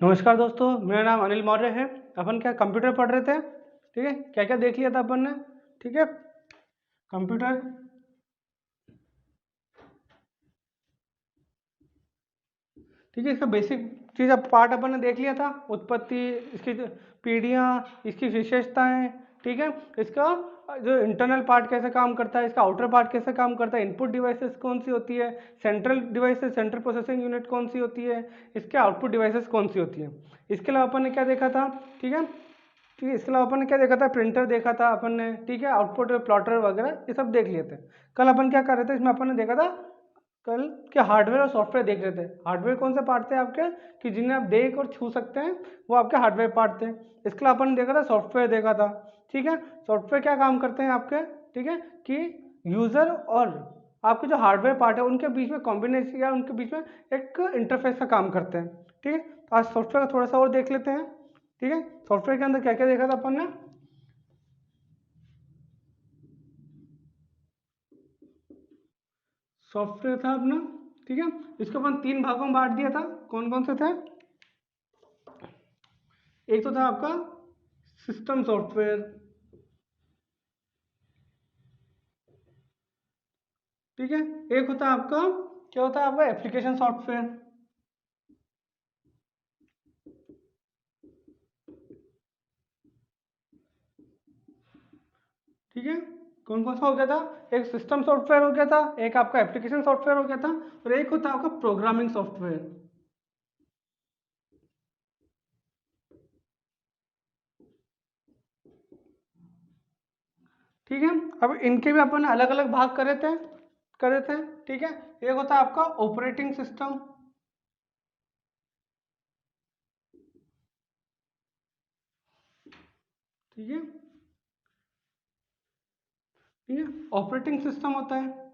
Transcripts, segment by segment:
नमस्कार दोस्तों, मेरा नाम अनिल मौर्य है। अपन क्या कंप्यूटर पढ़ रहे थे। ठीक है, क्या क्या देख लिया था अपन ने। ठीक है, कंप्यूटर। ठीक है, इसका बेसिक चीज़ अब पार्ट अपन ने देख लिया था। उत्पत्ति, इसकी पीढ़ियाँ, इसकी विशेषताएं। ठीक है, इसका जो इंटरनल पार्ट कैसे काम करता है, इसका आउटर पार्ट कैसे काम करता है, इनपुट डिवाइसेस कौन सी होती है, central devices, central processing unit कौन सी होती है, इसके आउटपुट डिवाइसेस कौन सी होती है। इसके अलावा अपन ने क्या देखा था। ठीक है, ठीक है, इसके अलावा अपन ने क्या देखा था, प्रिंटर देखा था अपन ने। ठीक है, आउटपुट प्लॉटर वगैरह ये सब देख लिए थे। कल अपन क्या कर रहे थे, इसमें अपन ने देखा था कल के हार्डवेयर और सॉफ्टवेयर देख रहे थे। हार्डवेयर कौन से पार्ट थे आपके कि जिन्हें आप देख और छू सकते हैं, वो आपके हार्डवेयर पार्ट थे। इसके अलावा अपन ने देखा था सॉफ्टवेयर देखा था। ठीक है, सॉफ्टवेयर क्या काम करते हैं आपके। ठीक है, कि यूज़र और आपके जो हार्डवेयर पार्ट है उनके बीच में कॉम्बिनेशन या उनके बीच में एक इंटरफेस का काम करते हैं। ठीक है, तो आज सॉफ्टवेयर का थोड़ा सा और देख लेते हैं। ठीक है, सॉफ्टवेयर के अंदर क्या क्या देखा था अपन ने। सॉफ्टवेयर था अपना। ठीक है, इसको अपन तीन भागों में बांट दिया था। कौन कौन से थे। एक तो था आपका सिस्टम सॉफ्टवेयर। ठीक है, एक होता है आपका, क्या होता है आपका, एप्लीकेशन सॉफ्टवेयर। ठीक है, कौन कौन सा हो गया था। एक सिस्टम सॉफ्टवेयर हो गया था, एक आपका एप्लीकेशन सॉफ्टवेयर हो गया था, और एक होता है आपका प्रोग्रामिंग सॉफ्टवेयर। ठीक है, अब इनके भी अपन अलग अलग भाग करे थे। ठीक है, एक होता है आपका ऑपरेटिंग सिस्टम। ठीक है, ठीक है, ऑपरेटिंग सिस्टम होता है,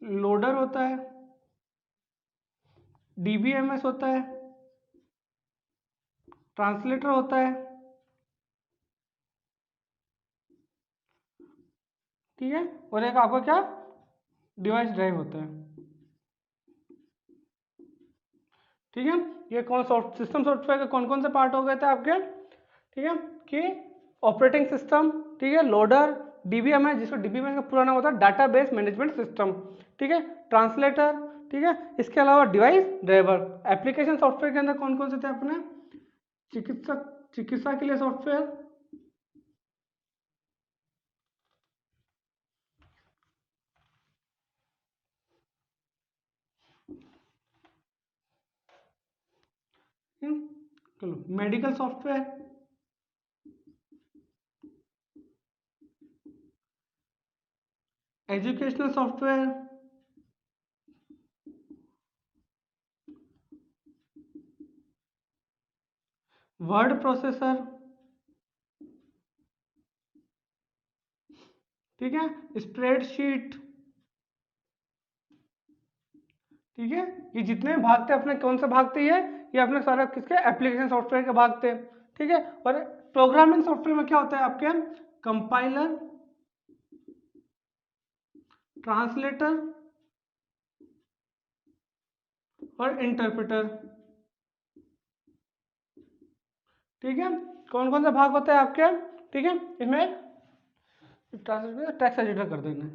लोडर होता है, डीबीएमएस होता है, ट्रांसलेटर होता है। ठीक है, और एक आपका क्या, डिवाइस ड्राइव होता है। ठीक है, ये कौन सिस्टम सॉफ्टवेयर के कौन कौन से पार्ट हो गए थे आपके। ठीक है, कि ऑपरेटिंग सिस्टम, ठीक है, लोडर, डीबीएमएस, जिसको डीबीएमएस का पूरा नाम होता है डाटाबेस मैनेजमेंट सिस्टम। ठीक है, ट्रांसलेटर। ठीक है, इसके अलावा डिवाइस ड्राइवर। एप्लीकेशन सॉफ्टवेयर के अंदर कौन कौन से थे अपने, चिकित्सा चिकित्सा के लिए सॉफ्टवेयर। चलो, medical software, educational software, word processor. ठीक है, स्प्रेडशीट। ठीक है, ये जितने भाग थे अपने, कौन से भाग थे ये अपने सारा किसके, एप्लीकेशन सॉफ्टवेयर के भाग थे। ठीक है, और प्रोग्रामिंग सॉफ्टवेयर में क्या होता है आपके, कंपाइलर, ट्रांसलेटर और इंटरप्रेटर। ठीक है, कौन कौन से भाग होते हैं आपके। ठीक है, इसमें ट्रांसलेटर टेक्स्ट एडिटर कर देना है,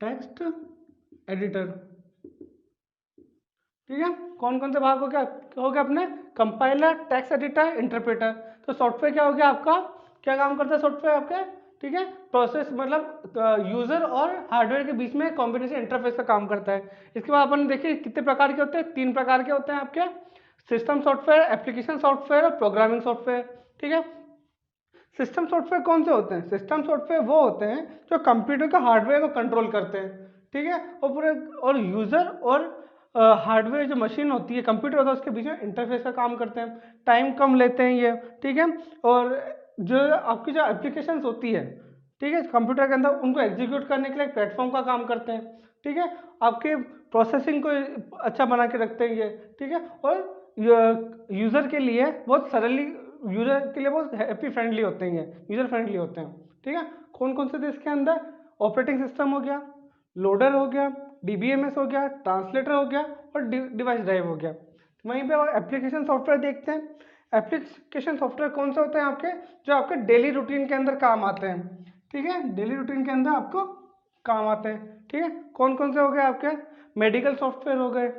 टेक्स्ट एडिटर। ठीक है, कौन कौन से भाग हो गया अपने, कंपाइलर, टेक्स्ट एडिटर, इंटरप्रेटर। तो सॉफ्टवेयर क्या हो गया आपका, क्या काम करता है सॉफ्टवेयर आपके। ठीक है, प्रोसेस मतलब यूजर और हार्डवेयर के बीच में कॉम्बिनेशन इंटरफेस का काम करता है। इसके बाद अपन देखिए कितने प्रकार के होते हैं, तीन प्रकार के होते हैं आपके, सिस्टम सॉफ्टवेयर, एप्लीकेशन सॉफ्टवेयर और प्रोग्रामिंग सॉफ्टवेयर। ठीक है, सिस्टम सॉफ्टवेयर कौन से होते हैं, सिस्टम सॉफ्टवेयर वो होते हैं जो कंप्यूटर का हार्डवेयर को कंट्रोल करते हैं। ठीक है, और पूरे और यूजर और हार्डवेयर जो मशीन होती है, कंप्यूटर होता है, उसके बीच में इंटरफेस का काम करते हैं। टाइम कम लेते हैं ये। ठीक है, और जो आपकी जो एप्लीकेशंस होती है, ठीक है, कंप्यूटर के अंदर उनको एग्जीक्यूट करने के लिए प्लेटफॉर्म का काम करते हैं। ठीक है, आपके प्रोसेसिंग को अच्छा बना के रखते हैं ये। ठीक है, और यूज़र के लिए बहुत सरली, यूजर के लिए बहुत हैप्पी फ्रेंडली होते हैं, ये यूजर फ्रेंडली होते हैं। ठीक है, कौन कौन से थे इसके अंदर, ऑपरेटिंग सिस्टम हो गया, लोडर हो गया, DBMS हो गया, ट्रांसलेटर हो गया और डिवाइस ड्राइव हो गया। वहीं पे और एप्लीकेशन सॉफ्टवेयर देखते हैं। एप्लीकेशन सॉफ्टवेयर कौन से होते हैं आपके, जो आपके डेली रूटीन के अंदर काम आते हैं, ठीक है, डेली रूटीन के अंदर आपको काम आते हैं, ठीक है। कौन कौन से हो गए आपके, मेडिकल सॉफ्टवेयर हो गए,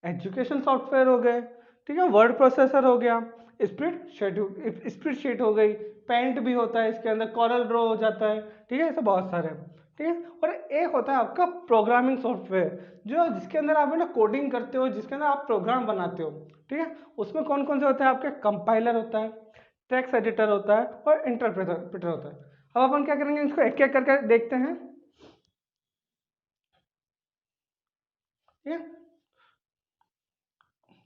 एजुकेशन सॉफ्टवेयर हो गए, ठीक है, वर्ड प्रोसेसर हो गया, स्प्रेडशीट हो गई, पेंट भी होता है इसके अंदर, कॉरल ड्रॉ हो जाता है, ठीक है, ऐसे बहुत सारे हैं, ठीक है। और एक होता है आपका प्रोग्रामिंग सॉफ्टवेयर, जो जिसके अंदर आप है ना कोडिंग करते हो, जिसके अंदर आप प्रोग्राम बनाते हो, ठीक है। उसमें कौन कौन से होते हैं आपके, कंपाइलर होता है, टेक्स्ट एडिटर होता है और इंटरप्रेटर होता है। अब अपन क्या करेंगे, इसको एक एक करके देखते हैं, ठीक है।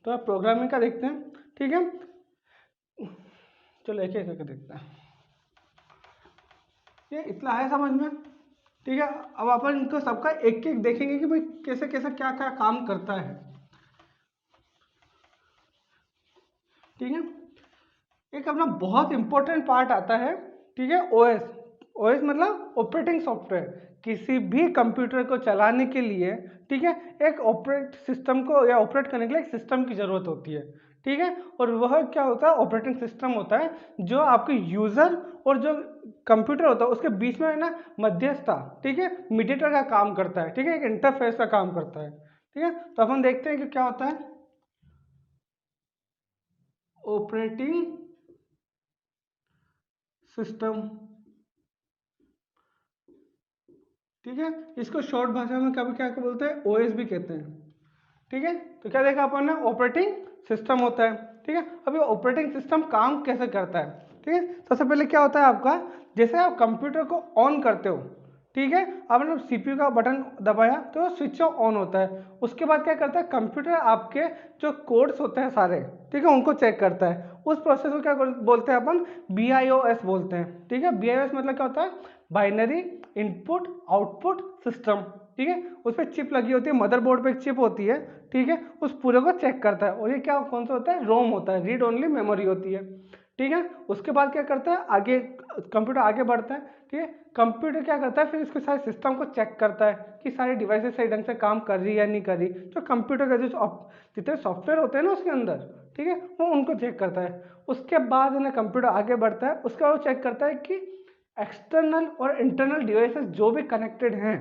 तो आप प्रोग्रामिंग का देखते हैं, ठीक है। चलो एक एक करके देखते हैं, ये इतना है समझ में, ठीक है। अब अपन इनको सबका एक एक देखेंगे कि भाई कैसे कैसे क्या क्या काम करता है, ठीक है। एक अपना बहुत इंपॉर्टेंट पार्ट आता है, ठीक है, ओएस। ओएस मतलब ऑपरेटिंग सॉफ्टवेयर। किसी भी कंप्यूटर को चलाने के लिए, ठीक है, एक ऑपरेट सिस्टम को या ऑपरेट करने के लिए एक सिस्टम की जरूरत होती है, ठीक है। और वह क्या होता है, ऑपरेटिंग सिस्टम होता है जो आपके यूजर और जो कंप्यूटर होता है उसके बीच में है ना मध्यस्थता, ठीक है, मीडिएटर का काम करता है, ठीक है, एक इंटरफेस का काम करता है, ठीक है। तो अपन देखते हैं कि क्या होता है ऑपरेटिंग सिस्टम, ठीक है। इसको शॉर्ट भाषा में कभी क्या बोलते हैं, ओएस भी कहते हैं, ठीक है। तो क्या देखा अपन ने, ऑपरेटिंग सिस्टम होता है, ठीक है। अब ये ऑपरेटिंग सिस्टम काम कैसे करता है, ठीक है। सबसे पहले क्या होता है आपका, जैसे आप कंप्यूटर को ऑन करते हो, ठीक है, आपने सीपीयू का बटन दबाया तो स्विच ऑन होता है। उसके बाद क्या करता है कंप्यूटर, आपके जो कोड्स होते हैं सारे, ठीक है, उनको चेक करता है। उस प्रोसेस को क्या बोलते हैं अपन, BIOS बोलते हैं, ठीक है। BIOS मतलब क्या होता है, बाइनरी इनपुट आउटपुट सिस्टम, ठीक है। उस पर चिप लगी होती है, मदरबोर्ड पे एक चिप होती है, ठीक है, उस पूरे को चेक करता है। और ये क्या कौन सा होता है, रोम होता है, रीड ओनली मेमोरी होती है, ठीक है। उसके बाद क्या करता है, आगे कंप्यूटर आगे बढ़ता है, ठीक है। कंप्यूटर क्या करता है, फिर इसके सारे सिस्टम को चेक करता है कि सारी डिवाइसेस सही ढंग से काम कर रही है या नहीं कर रही। जो कंप्यूटर का जो जितने सॉफ्टवेयर होते हैं ना उसके अंदर, ठीक है, वो उनको चेक करता है। उसके बाद है ना कंप्यूटर आगे बढ़ता है, उसका वो चेक करता है कि एक्सटर्नल और इंटरनल डिवाइसेस जो भी कनेक्टेड हैं,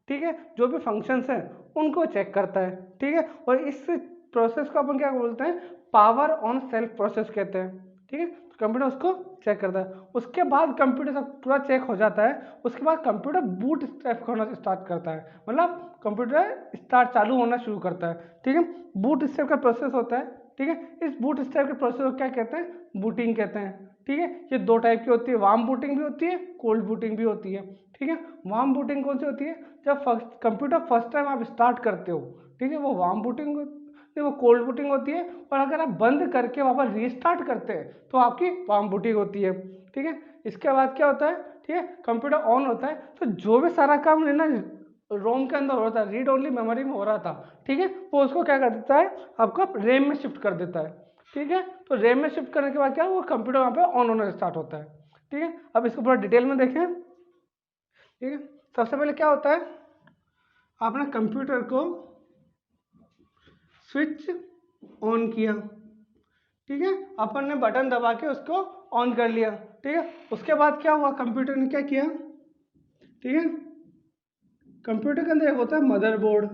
ठीक है, जो भी फंक्शंस हैं उनको चेक करता है, ठीक है। और इस प्रोसेस को अपन क्या बोलते हैं, पावर ऑन सेल्फ प्रोसेस कहते हैं, ठीक है। कंप्यूटर उसको चेक करता है। उसके बाद कंप्यूटर सब पूरा चेक हो जाता है, उसके बाद कंप्यूटर बूट स्टेप होना स्टार्ट करता है, मतलब कंप्यूटर स्टार्ट चालू होना शुरू करता है, ठीक है। बूट स्टेप का प्रोसेस होता है, ठीक है। इस बूट स्टेप के प्रोसेस को क्या कहते हैं, बूटिंग कहते हैं, ठीक है। ये दो टाइप की होती है, वार्म बूटिंग भी होती है, कोल्ड बूटिंग भी होती है, ठीक है। वार्म बूटिंग कौन सी होती है, जब कंप्यूटर फर्स्ट टाइम आप स्टार्ट करते हो, ठीक है, वो वार्म बूटिंग, वो कोल्ड बूटिंग होती है। और अगर आप बंद करके वापस रीस्टार्ट करते हैं तो आपकी वार्म बूटिंग होती है, ठीक है। इसके बाद क्या होता है, ठीक है, कंप्यूटर ऑन होता है तो जो भी सारा काम है ना रोम के अंदर हो रहा था, रीड ओनली मेमोरी में हो रहा था, ठीक है, वो उसको क्या कर देता है, आपको रैम में शिफ्ट कर देता है, ठीक है। तो रैम में शिफ्ट करने के बाद क्या वो कंप्यूटर वहाँ पे ऑन होना स्टार्ट होता है, ठीक है। अब इसको पूरा डिटेल में देखें, ठीक है। सबसे पहले क्या होता है, आपने कंप्यूटर को स्विच ऑन किया, ठीक है, अपन ने बटन दबा के उसको ऑन कर लिया, ठीक है। उसके बाद क्या हुआ, कंप्यूटर ने क्या किया, ठीक है, कंप्यूटर के अंदर एक होता है मदरबोर्ड,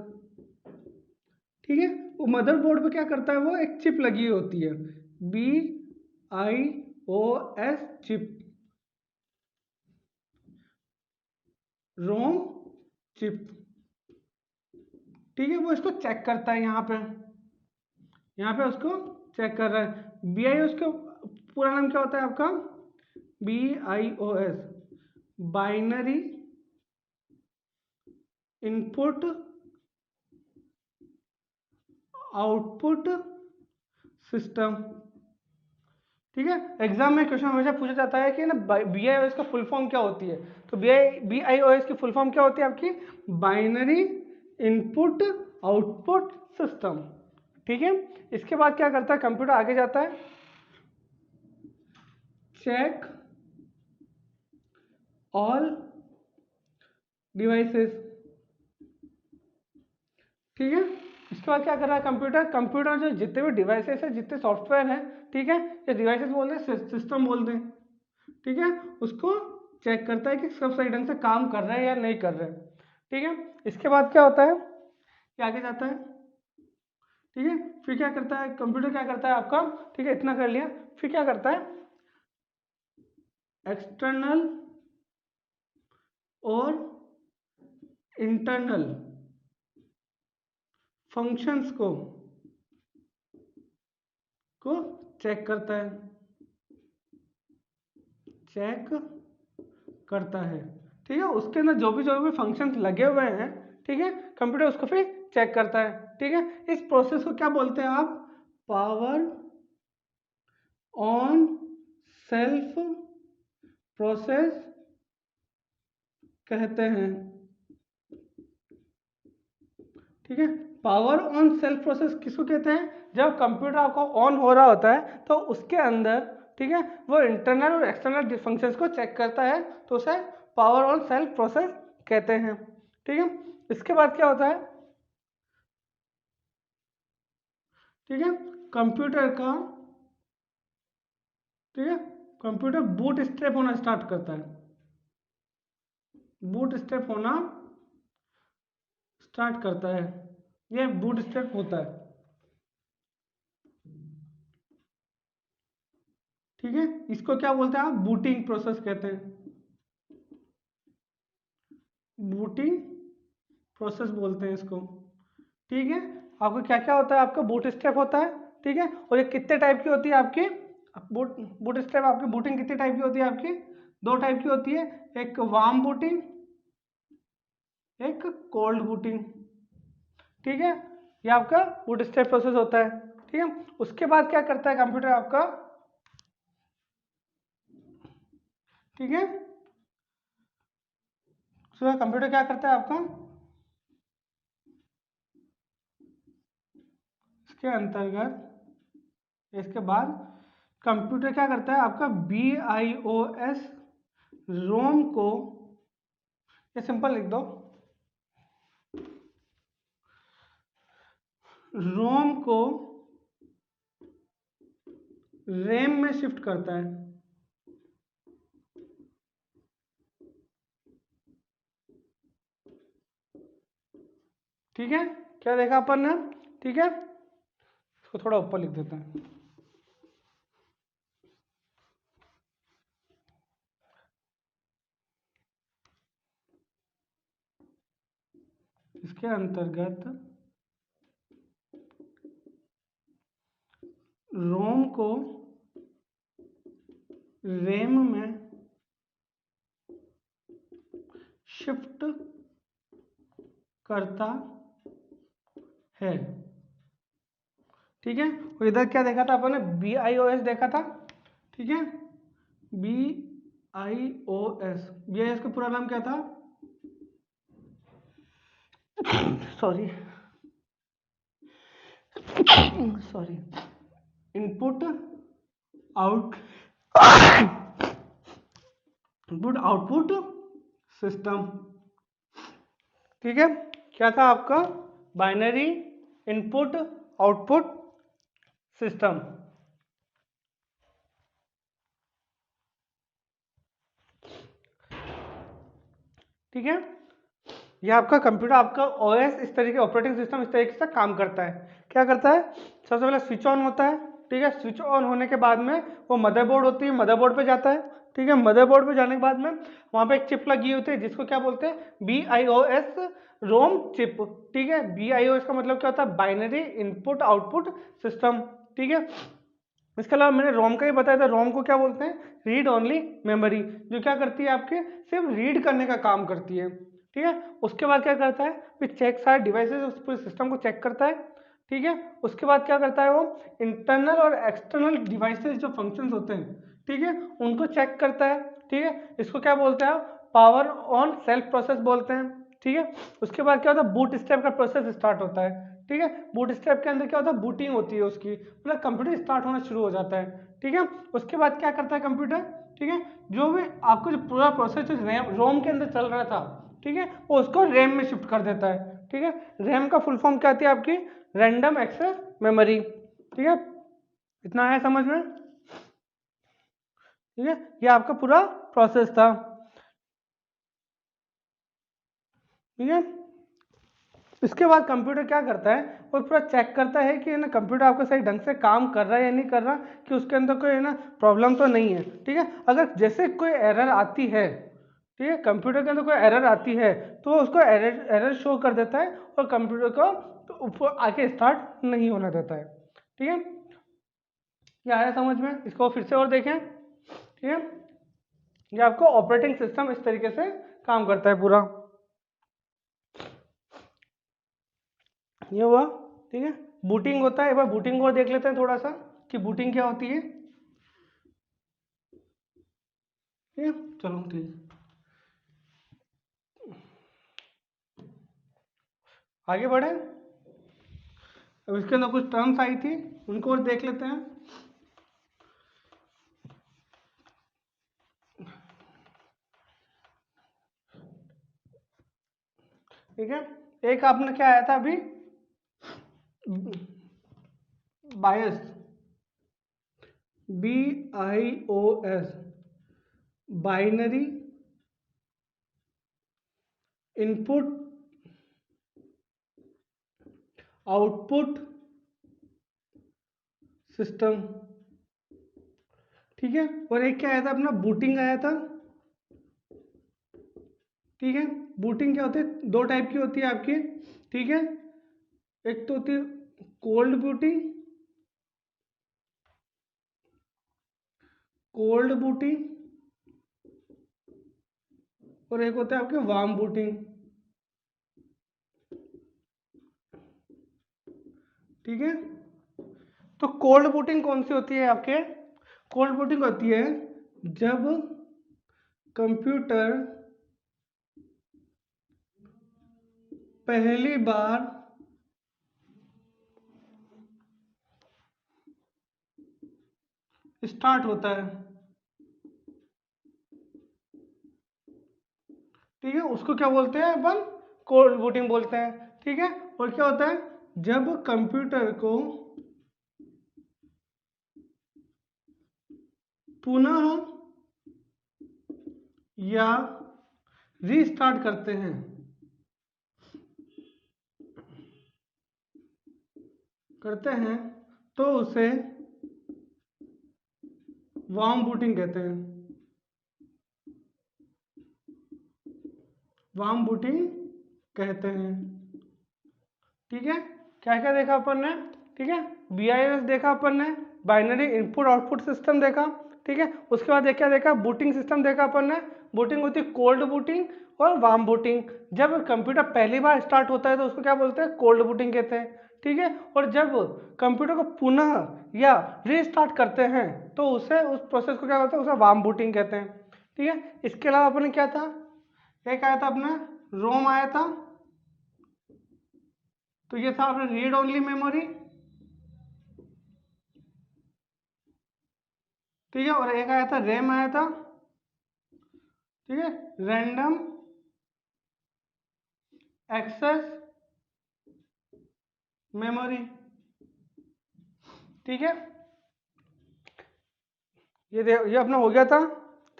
ठीक है। वो मदरबोर्ड पे क्या करता है, वो एक चिप लगी होती है, BIOS चिप, रोम चिप, ठीक है। वो इसको चेक करता है, यहाँ पे उसको चेक कर रहा है। BIOS का पूरा नाम क्या होता है आपका, BIOS binary input output system, ठीक है। एग्जाम में क्वेश्चन हमेशा पूछा जाता है कि ना BIOS का फुल फॉर्म क्या होती है, तो BIOS की फुल फॉर्म क्या होती है आपकी, बाइनरी इनपुट आउटपुट सिस्टम, ठीक है। इसके बाद क्या करता है कंप्यूटर, आगे जाता है, चेक ऑल डिवाइसेस, ठीक है। इसके बाद क्या कर रहा है कंप्यूटर, कंप्यूटर जो जितने भी डिवाइसेस है, जितने सॉफ्टवेयर हैं, ठीक है, ये डिवाइसेस बोलते हैं, सिस्टम बोलते हैं, ठीक है, उसको चेक करता है कि सब सही ढंग से काम कर रहे हैं या नहीं कर रहे हैं। ठीक है। इसके बाद क्या होता है कि आगे जाता है, ठीक है, फिर क्या करता है कंप्यूटर, क्या करता है आपका, ठीक है, इतना कर लिया, फिर क्या करता है एक्सटर्नल और इंटरनल फंक्शंस को चेक करता है, चेक करता है, ठीक है, उसके अंदर जो भी फंक्शंस लगे हुए हैं, ठीक है, कंप्यूटर उसको फिर चेक करता है। ठीक है। इस प्रोसेस को क्या बोलते हैं आप, पावर ऑन सेल्फ प्रोसेस कहते हैं। ठीक है। पावर ऑन सेल्फ प्रोसेस किसको कहते हैं, जब कंप्यूटर आपका ऑन हो रहा होता है तो उसके अंदर, ठीक है, वो इंटरनल और एक्सटर्नल फंक्शंस को चेक करता है, तो उसे पावर ऑन सेल्फ प्रोसेस कहते हैं। ठीक है। इसके बाद क्या होता है, ठीक है, कंप्यूटर का, ठीक है, कंप्यूटर बूट स्ट्रैप होना स्टार्ट करता है, बूट स्ट्रैप होना स्टार्ट करता है, ये बूट स्ट्रैप होता है। ठीक है। इसको क्या बोलते हैं आप, बूटिंग प्रोसेस कहते हैं, बूटिंग प्रोसेस बोलते हैं इसको। ठीक है। आपको क्या क्या होता है, आपका बूट स्ट्रैप होता है, ठीक है, और ये कितने टाइप की होती है आपकी बूट बूट स्ट्रैप, आपकी बूटिंग कितने टाइप की होती है आपकी, दो टाइप की होती है, एक वार्म बूटिंग, एक कोल्ड बूटिंग। ठीक है। ये आपका बूट स्ट्रैप प्रोसेस होता है। ठीक है। उसके बाद क्या करता है कंप्यूटर आपका, ठीक है, उसके कंप्यूटर क्या करता है आपका, इसके अंतर्गत, इसके बाद कंप्यूटर क्या करता है आपका, BIOS रोम को, ये सिंपल लिख दो, रोम को रैम में शिफ्ट करता है। ठीक है। क्या देखा अपन ने, ठीक है, इसको थोड़ा ऊपर लिख देते हैं, इसके अंतर्गत रोम को रैम में शिफ्ट करता है। ठीक है। और इधर क्या देखा था अपन ने, BIOS देखा था, ठीक है, BIOS का पूरा नाम क्या था, sorry sorry, input out input output system. ठीक है। क्या था आपका, बाइनरी इनपुट आउटपुट सिस्टम। ठीक है। यह आपका कंप्यूटर, आपका OS इस तरीके, ऑपरेटिंग सिस्टम इस तरीके से काम करता है। क्या करता है, सबसे पहले स्विच ऑन होता है, ठीक है, स्विच ऑन होने के बाद में वो मदरबोर्ड होती है, मदरबोर्ड पे जाता है। ठीक है। मदरबोर्ड पे जाने के बाद में वहां पे एक चिप लगी होती है जिसको क्या बोलते हैं, BIOS रोम चिप। ठीक है। BIOS का मतलब क्या होता है, बाइनरी इनपुट आउटपुट सिस्टम। ठीक है। इसके अलावा मैंने रोम का ही बताया था, रोम को क्या बोलते हैं, रीड ओनली मेमोरी, जो क्या करती है आपके सिर्फ रीड करने का काम करती है। ठीक है। उसके बाद क्या करता है, फिर चेक सारे डिवाइसेस, उस पूरे सिस्टम को चेक करता है। ठीक है। उसके बाद क्या करता है, वो इंटरनल और एक्सटर्नल डिवाइसेस जो फंक्शंस होते हैं, ठीक है, उनको चेक करता है। ठीक है। इसको क्या बोलते हैं, पावर ऑन सेल्फ प्रोसेस बोलते हैं। ठीक है। उसके बाद क्या होता है, बूट स्टेप का प्रोसेस स्टार्ट होता है। ठीक है। बूट स्टेप के अंदर क्या होता है, बूटिंग होती है उसकी, मतलब कंप्यूटर स्टार्ट होना शुरू हो जाता है। ठीक है। उसके बाद क्या करता है कंप्यूटर, ठीक है, जो भी आपको जो पूरा प्रोसेस रोम के अंदर चल रहा था, ठीक है, वो उसको रैम में शिफ्ट कर देता है। ठीक है। रैम का फुल फॉर्म क्या आती है आपकी? Random access memory. ठीक है, इतना आया समझ में? ठीक है, ये आपका पूरा प्रोसेस था। ठीक है, इसके बाद कंप्यूटर क्या करता है, वो पूरा चेक करता है कि ना कंप्यूटर आपका सही ढंग से काम कर रहा है या नहीं कर रहा, कि उसके अंदर कोई ना प्रॉब्लम तो नहीं है। ठीक है, अगर जैसे कोई एरर आती है, ठीक है, कंप्यूटर के अंदर कोई एरर आती है तो उसको एरर शो कर देता है और कंप्यूटर को तो ऊपर आके स्टार्ट नहीं होना देता है। ठीक है, ये आया समझ में? इसको फिर से और देखें। ठीक है, ये आपको ऑपरेटिंग सिस्टम इस तरीके से काम करता है पूरा। ये हुआ। ठीक है, बूटिंग होता है, एक बार बूटिंग को देख लेते हैं थोड़ा सा कि बूटिंग क्या होती है। ठीक है, चलो ठीक, आगे बढ़े। अब इसके अंदर कुछ टर्म्स आई थी, उनको और देख लेते हैं। ठीक है, एक आपने क्या आया था अभी, बायस, BIOS, binary input output system. ठीक है, और एक क्या आया था अपना, बूटिंग आया था। ठीक है, बूटिंग क्या होती है, दो टाइप की होती है आपकी। ठीक है, एक तो होती है कोल्ड बूटिंग, कोल्ड बूटिंग, और एक होता है आपके वार्म बूटिंग। ठीक है, तो कोल्ड बूटिंग कौन सी होती है आपके? कोल्ड बूटिंग होती है जब कंप्यूटर पहली बार स्टार्ट होता है। ठीक है, उसको क्या बोलते हैं अपन? कोल्ड बूटिंग बोलते हैं। ठीक है, और क्या होता है, जब कंप्यूटर को पुनः या रीस्टार्ट करते हैं, तो उसे वार्म बूटिंग कहते हैं। वार्म बूटिंग कहते हैं। ठीक है, क्या क्या देखा अपन ने? ठीक है, BIOS देखा अपन ने, बाइनरी इनपुट आउटपुट सिस्टम देखा। ठीक है, उसके बाद क्या देखा, बूटिंग सिस्टम देखा अपन ने। बूटिंग होती है कोल्ड बूटिंग और वार्म बूटिंग। जब कंप्यूटर पहली बार स्टार्ट होता है तो उसको क्या बोलते हैं? कोल्ड बूटिंग कहते हैं। ठीक है, और जब कंप्यूटर को पुनः या रीस्टार्ट करते हैं तो उसे, उस प्रोसेस को क्या बोलते हैं? उसे वार्म बूटिंग कहते हैं। ठीक है, इसके अलावा अपन ने क्या था, एक आया था अपना रोम आया था, तो ये था अपना रीड ओनली मेमोरी। ठीक है, और एक आया था रैम आया था। ठीक है, रैंडम एक्सेस मेमोरी। ठीक है, ये अपना हो गया था।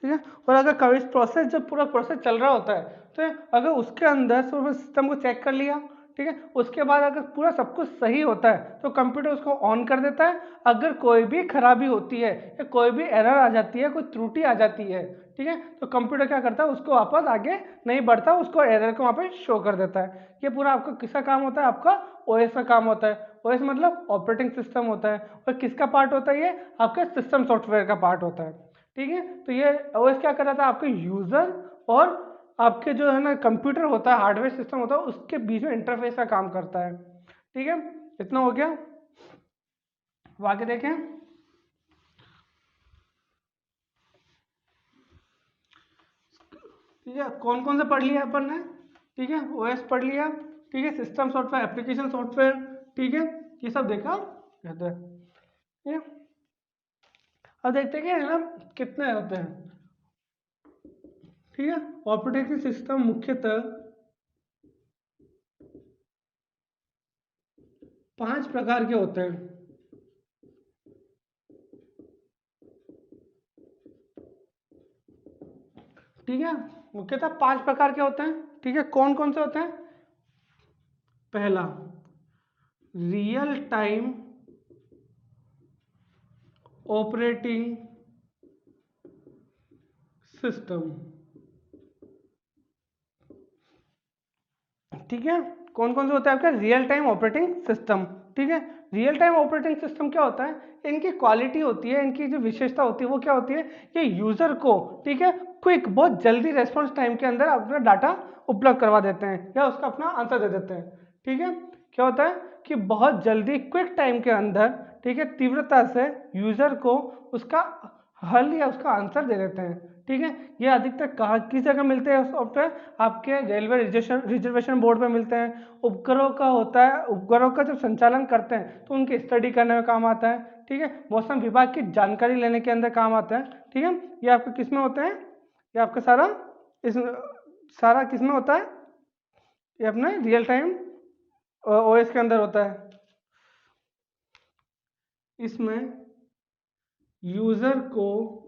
ठीक है, और अगर कभी प्रोसेस, जब पूरा प्रोसेस चल रहा होता है तो अगर उसके अंदर सिस्टम को चेक कर लिया, ठीक है, उसके बाद अगर पूरा सब कुछ सही होता है तो कंप्यूटर उसको ऑन कर देता है। अगर कोई भी खराबी होती है या कोई भी एरर आ जाती है, कोई त्रुटि आ जाती है, ठीक है, तो कंप्यूटर क्या करता है, उसको वापस आगे नहीं बढ़ता, उसको एरर को वहाँ पे शो कर देता है। ये पूरा आपका किसका काम होता है? आपका OS का काम होता है। OS मतलब ऑपरेटिंग सिस्टम होता है, और किसका पार्ट होता है? ये आपके सिस्टम सॉफ्टवेयर का पार्ट होता है। ठीक है, तो ये OS क्या कर रहा था, आपके यूजर और आपके जो है ना कंप्यूटर होता है, हार्डवेयर सिस्टम होता है, उसके बीच में इंटरफेस का काम करता है। ठीक है, इतना हो गया। अब आगे देखें। ठीक है, कौन कौन से पढ़ लिया अपन ने? ठीक है, OS पढ़ लिया। ठीक है, सिस्टम सॉफ्टवेयर, एप्लीकेशन सॉफ्टवेयर। ठीक है, ये सब देखा कहते हैं। ठीक है, अब देखते हैं कि है ना कितने होते हैं। ठीक है, ऑपरेटिंग सिस्टम मुख्यतः 5 प्रकार के होते हैं। ठीक है, मुख्यतः 5 प्रकार के होते हैं। ठीक है, कौन कौन से होते हैं? पहला, रियल टाइम ऑपरेटिंग सिस्टम। ठीक है, कौन कौन से होता है आपका? Real time operating system. ठीक है, रियल टाइम ऑपरेटिंग सिस्टम क्या होता है? इनकी क्वालिटी होती है, इनकी जो विशेषता होती है वो क्या होती है कि यूजर को, ठीक है, क्विक, बहुत जल्दी रेस्पॉन्स टाइम के अंदर अपना डाटा उपलब्ध करवा देते हैं या उसका अपना आंसर दे देते हैं। ठीक है, क्या होता है कि बहुत जल्दी क्विक टाइम के अंदर, ठीक है, तीव्रता से यूजर को उसका हल या उसका आंसर दे देते हैं। ठीक है, ये अधिकतर कहाँ किस जगह मिलते हैं सॉफ्टवेयर? आपके रेलवे रिजर्वेशन बोर्ड पे मिलते हैं। उपग्रहों का होता है, उपग्रहों का जब संचालन करते हैं तो उनकी स्टडी करने में काम आता है। ठीक है, मौसम विभाग की जानकारी लेने के अंदर काम आता है। ठीक है, ये आपके किस में होते हैं? ये आपका सारा इस सारा किस में होता है? ये अपने रियल टाइम ओएस के अंदर होता है। इसमें यूजर को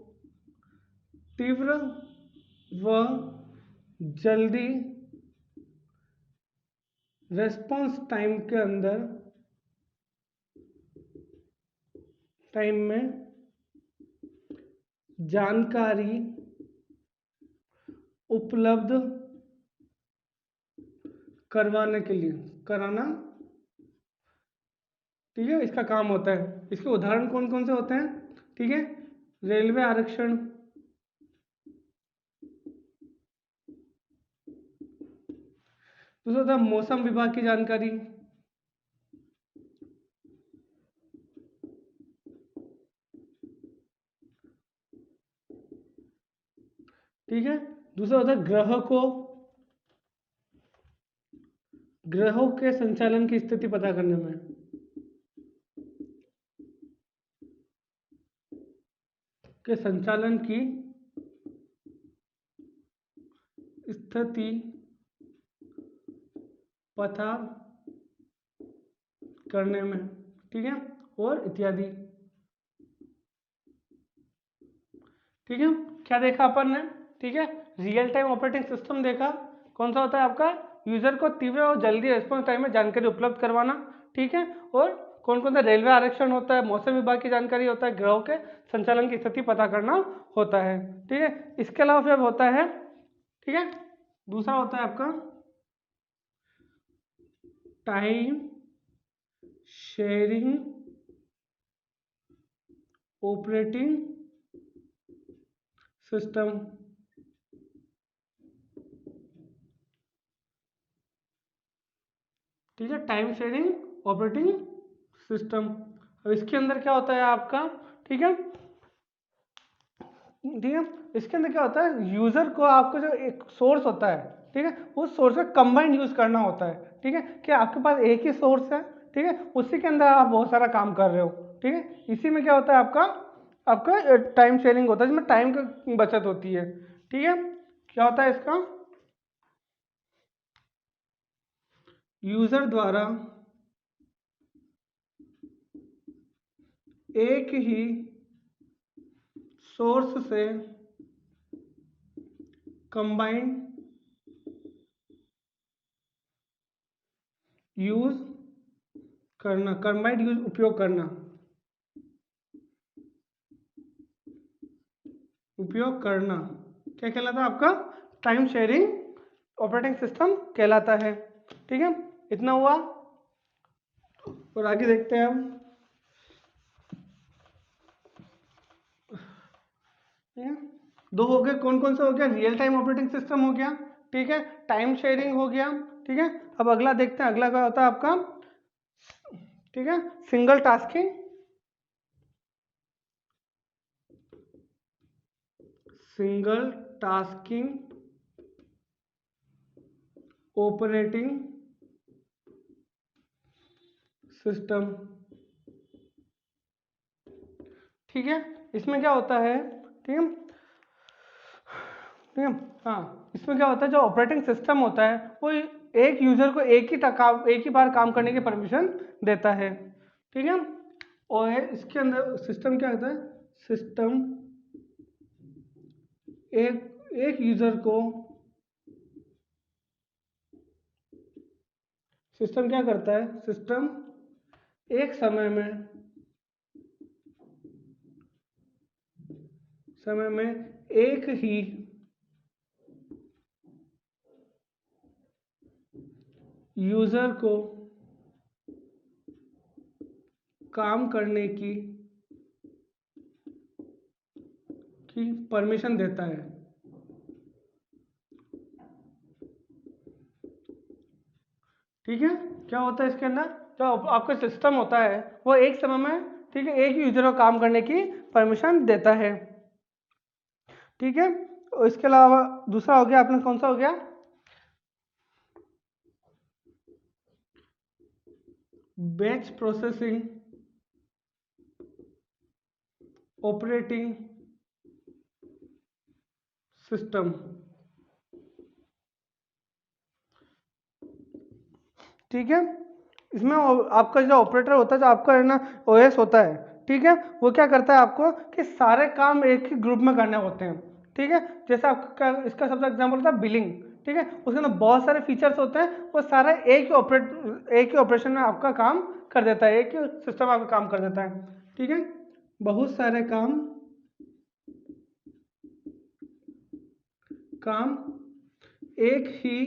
तीव्र व जल्दी रेस्पॉन्स टाइम में जानकारी उपलब्ध करवाने के लिए कराना, ठीक है, इसका काम होता है। इसके उदाहरण कौन कौन से होते हैं? ठीक है, रेलवे आरक्षण, दूसरा था मौसम विभाग की जानकारी, ठीक है, दूसरा होता है ग्रहों के संचालन की स्थिति पता करने में, के संचालन की स्थिति पता करने में, ठीक है, और इत्यादि। ठीक है, क्या देखा अपन ने? ठीक है, रियल टाइम ऑपरेटिंग सिस्टम देखा, कौन सा होता है आपका? यूजर को तीव्र और जल्दी रेस्पॉन्स टाइम में जानकारी उपलब्ध करवाना। ठीक है, और कौन कौन सा? रेलवे आरक्षण होता है, मौसम विभाग की जानकारी होता है, ग्रहों के संचालन की स्थिति पता करना होता है। ठीक है, इसके अलावा फिर होता है, ठीक है, दूसरा होता है आपका टाइम शेयरिंग ऑपरेटिंग सिस्टम। ठीक है, टाइम शेयरिंग ऑपरेटिंग सिस्टम। अब इसके अंदर क्या होता है आपका? ठीक है, ठीक है, इसके अंदर क्या होता है? यूजर को आपका जो एक सोर्स होता है, ठीक है, उस सोर्स का कंबाइंड यूज करना होता है। ठीक है, कि आपके पास एक ही सोर्स है, ठीक है, उसी के अंदर आप बहुत सारा काम कर रहे हो। ठीक है, इसी में क्या होता है आपका आपका टाइम शेयरिंग होता है, जिसमें टाइम की बचत होती है। ठीक है, क्या होता है इसका? यूजर द्वारा एक ही सोर्स से कंबाइंड यूज करना, कंबाइंड यूज उपयोग करना, क्या कहलाता है आपका? टाइम शेयरिंग ऑपरेटिंग सिस्टम कहलाता है। ठीक है, इतना हुआ, और आगे देखते हैं हम। ठीक है, दो हो गए, कौन कौन सा हो गया? रियल टाइम ऑपरेटिंग सिस्टम हो गया, ठीक है, टाइम शेयरिंग हो गया। ठीक है, अब अगला देखते हैं, अगला क्या होता है आपका? ठीक है, सिंगल टास्किंग ऑपरेटिंग सिस्टम। ठीक है, इसमें क्या होता है? ठीक है, ठीक है, हाँ, इसमें क्या होता है? जो ऑपरेटिंग सिस्टम होता है वो एक यूजर को एक ही बार काम करने की परमिशन देता है, ठीक है। और इसके अंदर सिस्टम क्या होता है, सिस्टम एक यूजर को, सिस्टम क्या करता है, सिस्टम एक समय में एक ही यूजर को काम करने की परमिशन देता है, ठीक है। क्या होता है इसके अंदर, जो आपका सिस्टम होता है वो एक समय में, ठीक है, एक यूजर को काम करने की परमिशन देता है, ठीक है। और इसके अलावा दूसरा हो गया अपना, कौन सा हो गया, बैच प्रोसेसिंग ऑपरेटिंग सिस्टम, ठीक है। इसमें आपका जो ऑपरेटर होता है, जो आपका है ना ओएस होता है, ठीक है, वो क्या करता है आपको कि सारे काम एक ही ग्रुप में करने होते हैं, ठीक है। जैसे आपका इसका सबसे एग्जांपल होता है बिलिंग, ठीक है, उसके अंदर बहुत सारे फीचर्स होते हैं, वो सारा एक ही ऑपरेशन में आपका काम कर देता है, एक ही सिस्टम आपका काम कर देता है, ठीक है। बहुत सारे काम एक ही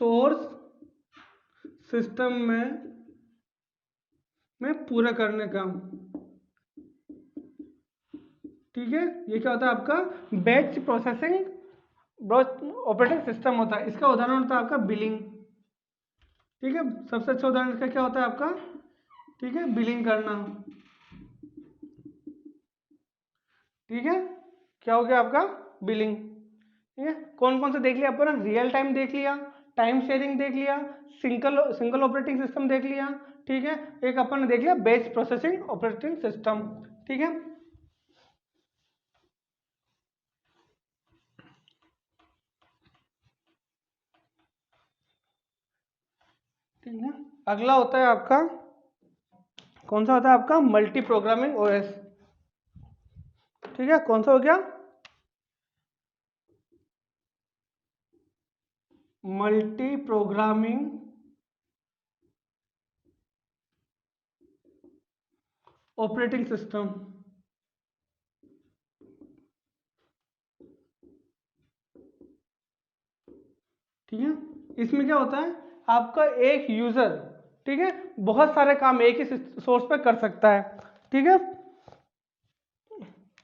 सोर्स सिस्टम में पूरा करने का, ठीक है। ये क्या होता है आपका बैच प्रोसेसिंग ऑपरेटिंग सिस्टम होता है। इसका उदाहरण होता है आपका बिलिंग, ठीक है। सबसे अच्छा उदाहरण इसका क्या होता है आपका, ठीक है, बिलिंग करना, ठीक है। क्या हो गया आपका बिलिंग, ठीक है। कौन कौन से देख लिया अपन, रियल टाइम देख लिया, टाइम शेयरिंग देख लिया, सिंगल ऑपरेटिंग सिस्टम देख लिया, ठीक है। एक अपन ने देख लिया बैच प्रोसेसिंग ऑपरेटिंग सिस्टम, ठीक है। ठीक है, अगला होता है आपका, कौन सा होता है आपका मल्टी प्रोग्रामिंग ओएस, ठीक है। कौन सा हो गया, मल्टी प्रोग्रामिंग ऑपरेटिंग सिस्टम, ठीक है। इसमें क्या होता है आपका एक यूजर, ठीक है, बहुत सारे काम एक ही सोर्स पे कर सकता है, ठीक है,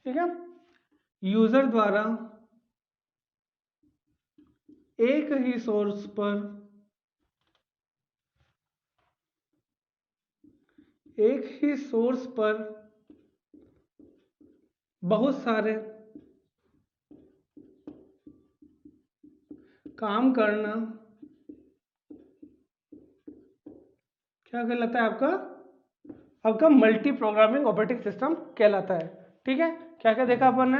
ठीक है। यूजर द्वारा एक ही सोर्स पर बहुत सारे काम करना क्या कहलाता है आपका मल्टी प्रोग्रामिंग ऑपरेटिंग सिस्टम कहलाता है, ठीक है। क्या क्या देखा अपन ने,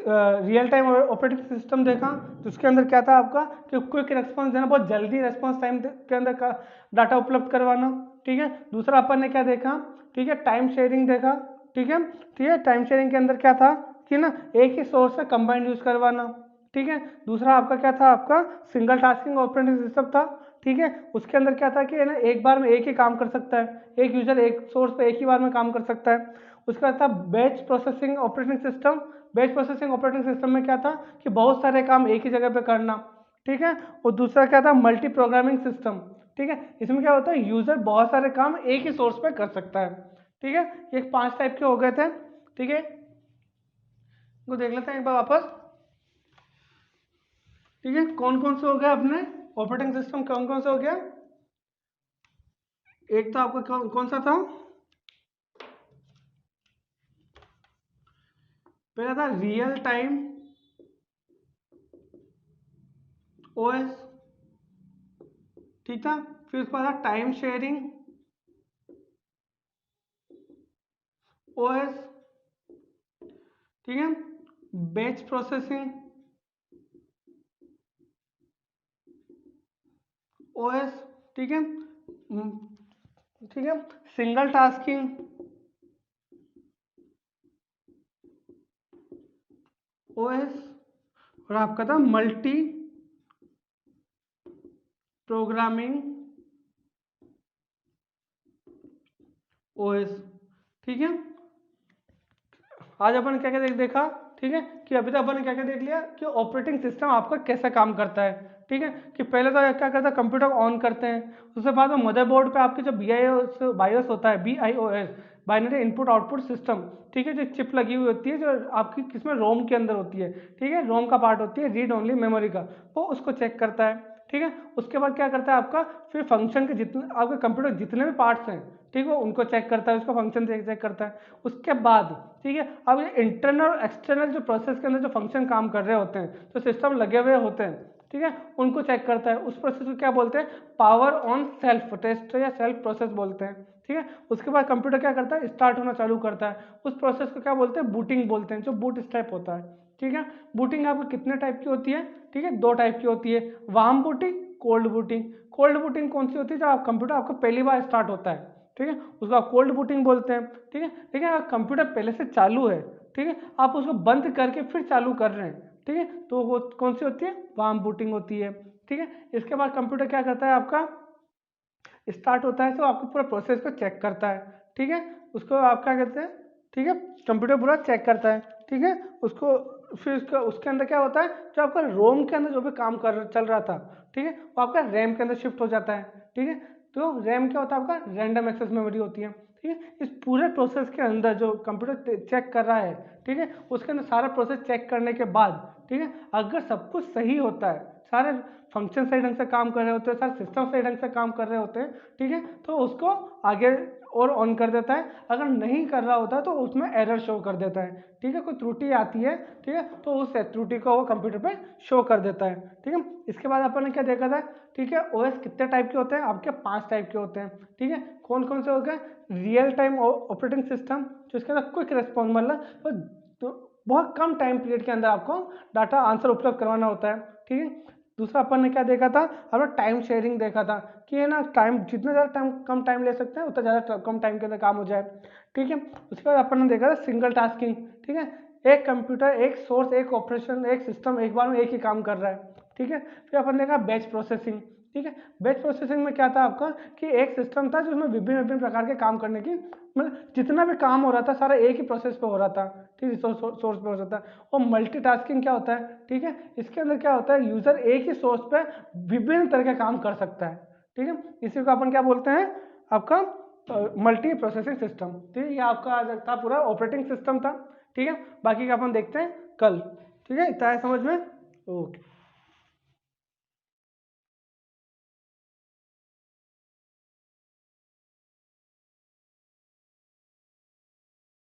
रियल टाइम ऑपरेटिंग सिस्टम देखा, तो उसके अंदर क्या था आपका कि क्विक रेस्पॉन्स देना, बहुत जल्दी रेस्पॉन्स टाइम के अंदर का डाटा उपलब्ध करवाना, ठीक है। दूसरा अपन ने क्या देखा, ठीक है, टाइम शेयरिंग देखा, ठीक है, टाइम शेयरिंग के अंदर क्या था कि ना एक ही सोर्स से कंबाइंड यूज करवाना, ठीक है। दूसरा आपका क्या था, आपका सिंगल टास्किंग ऑपरेटिंग सिस्टम था, ठीक है। उसके अंदर क्या था कि ना एक बार में एक ही काम कर सकता है, एक यूजर एक सोर्स पे एक ही बार में काम कर सकता है। उसके बाद था batch processing operating system. Batch processing operating system में क्या था कि बहुत सारे काम एक ही जगह पे करना, ठीक है। और दूसरा क्या था, मल्टी प्रोग्रामिंग सिस्टम, ठीक है। इसमें क्या होता है यूजर बहुत सारे काम एक ही सोर्स पे कर सकता है, ठीक है। ये 5 टाइप के हो गए थे, ठीक है। इनको देख लेते हैं एक बार वापस, ठीक है। कौन कौन से हो गए अपने ऑपरेटिंग सिस्टम, कौन कौन से हो गया, एक तो आपका कौन सा था, पहला था रियल टाइम ओएस, ठीक था। फिर उसके बाद टाइम शेयरिंग ओएस, ठीक है। बैच प्रोसेसिंग ओएस, ठीक है, ठीक है, सिंगल टास्किंग, ओएस, और आपका था मल्टी प्रोग्रामिंग ओएस, ठीक है। आज अपन क्या क्या देखा, ठीक है, कि अभी तक अपन ने क्या क्या देख लिया कि ऑपरेटिंग सिस्टम आपका कैसे काम करता है, ठीक है, कि पहले तो क्या करता है, कंप्यूटर ऑन करते हैं, उसके बाद में मदरबोर्ड पे आपके जो बायोस होता है, BIOS, binary input output system, ठीक है, जो चिप लगी हुई होती है, जो आपकी किसमें रोम के अंदर होती है, ठीक है, रोम का पार्ट होती है रीड ओनली मेमोरी का, वो उसको चेक करता है, ठीक है। उसके बाद क्या करता है आपका, फिर फंक्शन के जितने आपके कंप्यूटर जितने भी पार्ट्स हैं, ठीक है, उनको चेक करता है, उसका फंक्शन चेक करता है। उसके बाद, ठीक है, अब ये इंटरनल और एक्सटर्नल जो प्रोसेस के अंदर जो फंक्शन काम कर रहे होते हैं, जो सिस्टम लगे हुए होते हैं, ठीक है, उनको चेक करता है। उस प्रोसेस को क्या बोलते हैं, पावर ऑन सेल्फ टेस्ट या सेल्फ प्रोसेस बोलते हैं, ठीक है। उसके बाद कंप्यूटर क्या करता है, स्टार्ट होना चालू करता है, उस प्रोसेस को क्या बोलते हैं, बूटिंग बोलते हैं, जो बूट स्टेप होता है, ठीक है। बूटिंग आपको कितने टाइप की होती है, ठीक है, दो टाइप की होती है, warm booting, cold booting. Cold booting कौन सी होती है, जब आप कंप्यूटर आपका पहली बार स्टार्ट होता है, ठीक है, उसको आप कोल्ड बूटिंग बोलते हैं, ठीक है। लेकिन अगर कंप्यूटर पहले से चालू है, ठीक है, आप उसको बंद करके फिर चालू कर रहे हैं, ठीक है, तो वो कौन सी होती है, वार्म बूटिंग होती है, ठीक है। इसके बाद कंप्यूटर क्या करता है आपका, स्टार्ट होता है तो आपको पूरा प्रोसेस को चेक करता है, ठीक है, उसको आप क्या कहते हैं, ठीक है, कंप्यूटर पूरा चेक करता है, ठीक है, उसको फिर उसके अंदर क्या होता है, जो आपका रोम के अंदर जो भी काम कर चल रहा था, ठीक है, वो आपका रैम के अंदर शिफ्ट हो जाता है, ठीक है। तो रैम क्या होता है आपका, रैंडम एक्सेस मेमोरी होती है, ठीक है। इस पूरे प्रोसेस के अंदर जो कंप्यूटर चेक कर रहा है, ठीक है, उसके अंदर सारा प्रोसेस चेक करने के बाद, ठीक है, अगर सब कुछ सही होता है, सारे फंक्शन सही ढंग से काम कर रहे होते हैं, सारे सिस्टम सही ढंग से काम कर रहे होते हैं, ठीक है, तो उसको आगे और ऑन कर देता है। अगर नहीं कर रहा होता है तो उसमें एरर शो कर देता है, ठीक है, कोई त्रुटि आती है, ठीक है, तो उस त्रुटि को वो कंप्यूटर पे शो कर देता है, ठीक है। इसके बाद अपन ने क्या देखा था, ठीक है, ओएस कितने टाइप के होते हैं, आपके 5 टाइप के होते हैं, ठीक है। कौन कौन से हो गए, रियल टाइम ऑपरेटिंग सिस्टम, जो इसके अंदर क्विक रिस्पॉन्स, मतलब तो बहुत कम टाइम पीरियड के अंदर आपको डाटा आंसर उपलब्ध करवाना होता है, ठीक है। दूसरा अपन ने क्या देखा था, हमने टाइम शेयरिंग देखा था, कि है ना, टाइम जितना ज़्यादा टाइम कम टाइम ले सकते हैं उतना ज़्यादा कम टाइम के अंदर काम हो जाए, ठीक है। उसके बाद अपन ने देखा था सिंगल टास्किंग, ठीक है, एक कंप्यूटर, एक सोर्स, एक ऑपरेशन, एक सिस्टम एक बार में एक ही काम कर रहा है, ठीक है। फिर अपन ने देखा बैच प्रोसेसिंग, ठीक है। बैच प्रोसेसिंग में क्या था आपका, कि एक सिस्टम था जिसमें विभिन्न विभिन्न प्रकार के काम करने की, मतलब जितना भी काम हो रहा था सारा एक ही प्रोसेस पे हो रहा था, ठीक है, सोर्स पे हो रहा था। और मल्टीटास्किंग क्या होता है, ठीक है, इसके अंदर क्या होता है, यूजर एक ही सोर्स पे विभिन्न तरह के काम कर सकता है, ठीक है। इसी को अपन क्या बोलते हैं, आपका मल्टी प्रोसेसिंग सिस्टम, ठीक है। ये आपका आज था पूरा ऑपरेटिंग सिस्टम था, ठीक है। बाकी का अपन देखते हैं कल, ठीक है, इतना है समझ में, ओके।